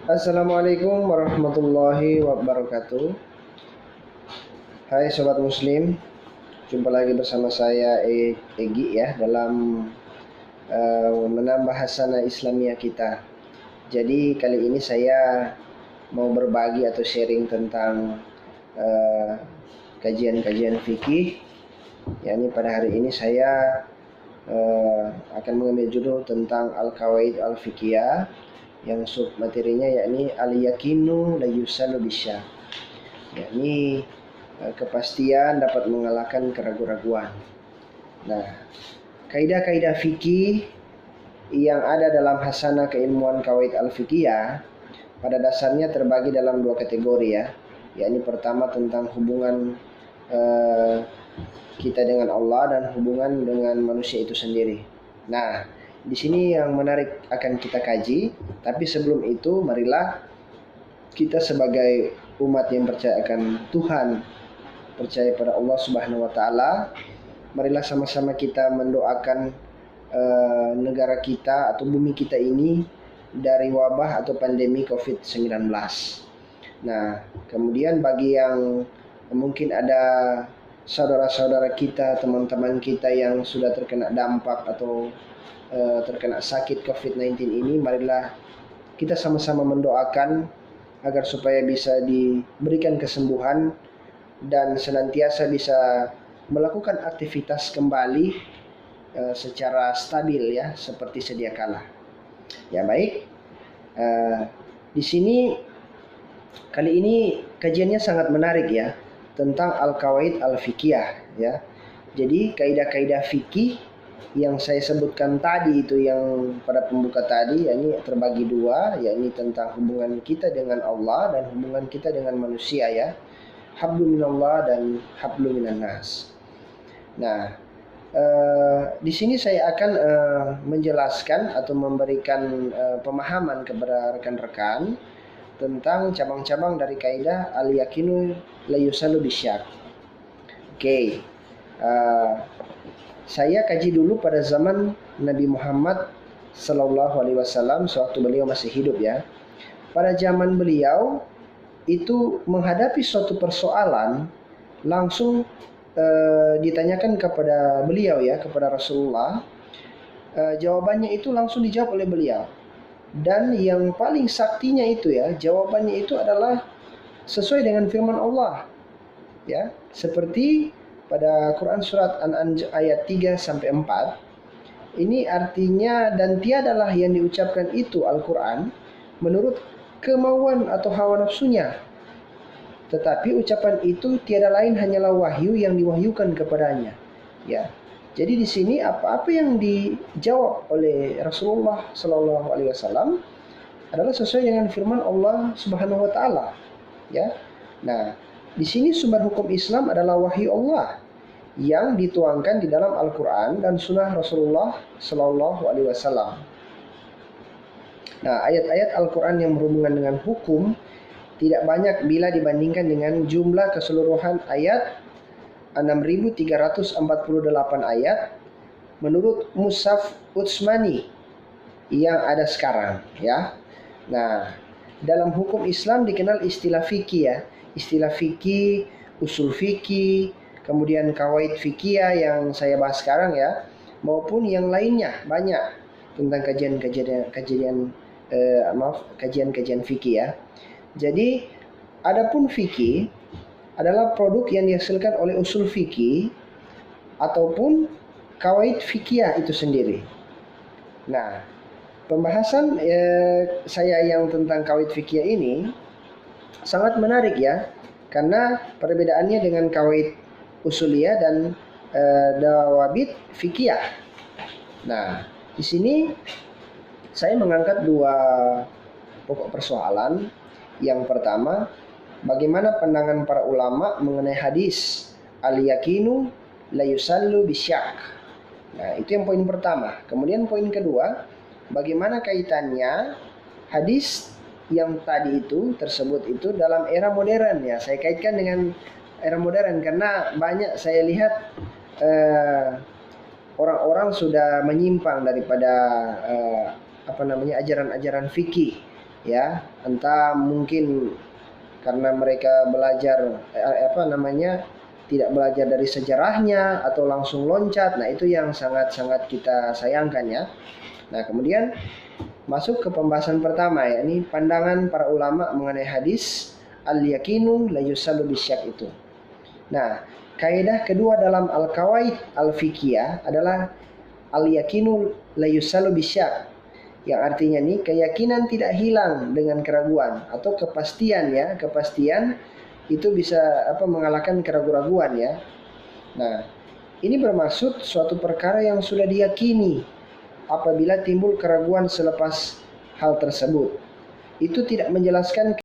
Assalamualaikum warahmatullahi wabarakatuh. Hai sobat muslim, jumpa lagi bersama saya Egi ya dalam menambah hasanah Islamiyah kita. Jadi kali ini saya mau berbagi atau sharing tentang eh, kajian-kajian fikih. Yakni pada hari ini saya akan mengambil judul tentang Al-Qawaid Al-Fiqhiyah yang sub materinya yakni Al-Yakinu la yusalu bisyak, yakni kepastian dapat mengalahkan keraguan-raguan. Nah, kaidah-kaidah fikih yang ada dalam hasanah keilmuan kawaid al-fiqhiyah pada dasarnya terbagi dalam dua kategori ya. Yakni pertama tentang hubungan eh, kita dengan Allah dan hubungan dengan manusia itu sendiri. Nah, di sini yang menarik akan kita kaji, tapi sebelum itu marilah kita sebagai umat yang percaya akan Tuhan, percaya pada Allah Subhanahu wa taala, marilah sama-sama kita mendoakan negara kita atau bumi kita ini dari wabah atau pandemi COVID-19. Nah, kemudian bagi yang mungkin ada saudara-saudara kita, teman-teman kita yang sudah terkena dampak atau terkena sakit COVID-19 ini, marilah kita sama-sama mendoakan agar supaya bisa diberikan kesembuhan dan senantiasa bisa melakukan aktivitas kembali secara stabil ya seperti sedia kala. Ya baik, di sini kali ini kajiannya sangat menarik ya tentang Al-Qawaid Al-Fiqhiyah ya. Jadi kaidah-kaidah fikih yang saya sebutkan tadi itu yang pada pembuka tadi yakni terbagi dua, yakni tentang hubungan kita dengan Allah dan hubungan kita dengan manusia ya. Hablu minallah dan hablu minan nas. Nah, di sini saya akan menjelaskan atau memberikan pemahaman kepada rekan-rekan tentang cabang-cabang dari kaidah al-yakinu la yusalu bisyak. Oke. Saya kaji dulu pada zaman Nabi Muhammad Sallallahu Alaihi Wasallam sewaktu beliau masih hidup ya. Pada zaman beliau itu menghadapi suatu persoalan langsung ditanyakan kepada beliau ya, kepada Rasulullah. Jawabannya itu langsung dijawab oleh beliau. Dan yang paling saktinya itu ya, jawabannya itu adalah sesuai dengan firman Allah. Ya, seperti pada Quran surat An-An ayat 3 sampai 4. Ini artinya dan tiadalah yang diucapkan itu Al-Quran menurut kemauan atau hawa nafsunya, tetapi ucapan itu tiada lain hanyalah wahyu yang diwahyukan kepadanya. Ya. Jadi di sini apa-apa yang dijawab oleh Rasulullah Sallallahu Alaihi Wasallam adalah sesuai dengan firman Allah Subhanahu Wa Taala. Ya. Nah, di sini sumber hukum Islam adalah wahyu Allah yang dituangkan di dalam Al-Quran dan Sunnah Rasulullah Sallallahu Alaihi Wasallam. Nah, ayat-ayat Al-Quran yang berhubungan dengan hukum tidak banyak bila dibandingkan dengan jumlah keseluruhan ayat 6.348 ayat menurut Mushaf Utsmani yang ada sekarang ya. Nah, dalam hukum Islam dikenal istilah fikih ya. Istilah fikih, usul fikih, kemudian kawaid fikih yang saya bahas sekarang ya, maupun yang lainnya banyak tentang kajian-kajian fikih ya. Jadi adapun fikih adalah produk yang dihasilkan oleh usul fikih ataupun kawaid fikih itu sendiri. Nah, pembahasan saya yang tentang kawaid fikih ini sangat menarik ya, karena perbedaannya dengan kawaid usuliyah dan dawabit fikih. Nah, di sini saya mengangkat dua pokok persoalan. Yang pertama, bagaimana pandangan para ulama mengenai hadis al-yakinu la yusallu bisyak. Nah, itu yang poin pertama. Kemudian poin kedua, bagaimana kaitannya hadis yang tadi itu tersebut itu dalam era modern ya. Saya kaitkan dengan era modern karena banyak saya lihat orang-orang sudah menyimpang daripada ajaran-ajaran fikih ya, entah mungkin karena mereka belajar tidak belajar dari sejarahnya atau langsung loncat. Nah, itu yang sangat-sangat kita sayangkan ya. Nah, kemudian masuk ke pembahasan pertama, ya, ini pandangan para ulama mengenai hadis al-yakinu la yusallu bisyak itu. Nah, kaidah kedua dalam al-qawaid al-fiqhiyah adalah al-yakinu la yusallu bisyak, yang artinya nih keyakinan tidak hilang dengan keraguan, atau kepastian ya, kepastian itu bisa mengalahkan keraguan-raguan ya. Nah, ini bermaksud suatu perkara yang sudah diyakini, apabila timbul keraguan selepas hal tersebut, itu tidak menjelaskan